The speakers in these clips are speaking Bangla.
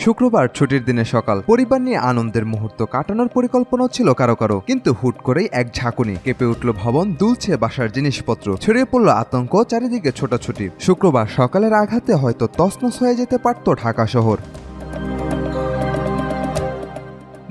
শুক্রবার ছুটির দিনে সকাল, পরিবার নিয়ে আনন্দের মুহূর্ত কাটানোর পরিকল্পনা ছিল কারো কারো, কিন্তু হুট করেই এক ঝাঁকুনি, কেঁপে উঠল ভবন, দুলছে বাসার জিনিসপত্র, ছড়িয়ে পড়ল আতঙ্ক, চারিদিকে ছোটাছুটি। শুক্রবার সকালের আঘাতে হয়তো তছনছ হয়ে যেতে পারত ঢাকা শহর।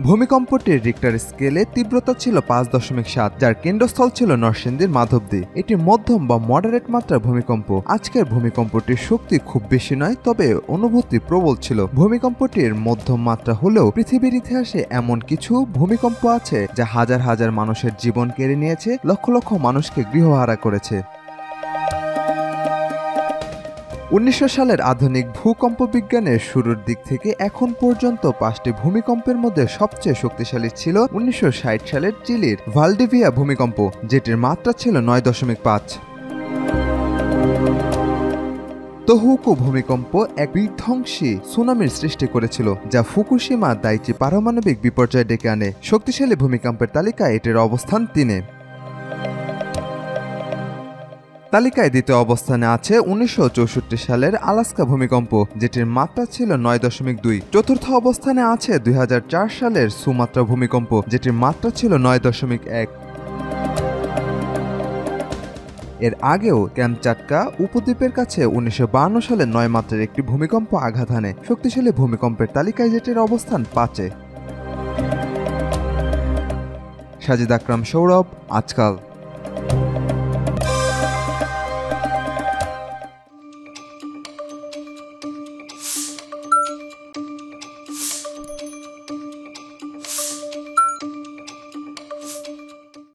ভূমিকম্পটির রিক্টার স্কেলে তীব্রতা ছিল 5.7, যার কেন্দ্রস্থল ছিল নরসিংদীর মাধবদী। এটি মধ্যম বা মডারেট মাত্রার ভূমিকম্প। আজকের ভূমিকম্পটির শক্তি খুব বেশি নয়, তবে অনুভূতি প্রবল ছিল। ভূমিকম্পটির মধ্যম মাত্রা হলেও পৃথিবীর ইতিহাসে এমন কিছু ভূমিকম্প আছে যা হাজার হাজার মানুষের জীবন কেড়ে নিয়েছে, লক্ষ লক্ষ মানুষকে গৃহহারা করেছে। 1900 সালের আধুনিক ভূকম্প বিজ্ঞানের শুরুর দিক থেকে এখন পর্যন্ত 5টি ভূমিকম্পের মধ্যে সবচেয়ে শক্তিশালী ছিল 1960 সালের চিলির ভালডিভিয়া ভূমিকম্প, যেটির মাত্রা ছিল 9.5। তোহোকু ভূমিকম্প এক বিধ্বংসী সুনামির সৃষ্টি করেছিল, যা ফুকুশিমা দাইচি পারমাণবিক বিপর্যয় ডেকে আনে। শক্তিশালী ভূমিকম্পের তালিকায় এটির অবস্থান 3-এ। তালিকায় দ্বিতীয় অবস্থানে আছে 1964 সালের আলাস্কা ভূমিকম্প, যেটির মাত্রা ছিল 9.2। চতুর্থ অবস্থানে আছে 2004 সালের সুমাত্রা ভূমিকম্প, যেটির মাত্রা ছিল 9.1। এর আগেও ক্যামচাটকা উপদ্বীপের কাছে 1952 সালে 9 মাত্রার একটি ভূমিকম্প আঘাত হানে। শক্তিশালী ভূমিকম্পের তালিকায় যেটির অবস্থান 5-এ। সাজিদ আকরাম সৌরভ, আজকাল।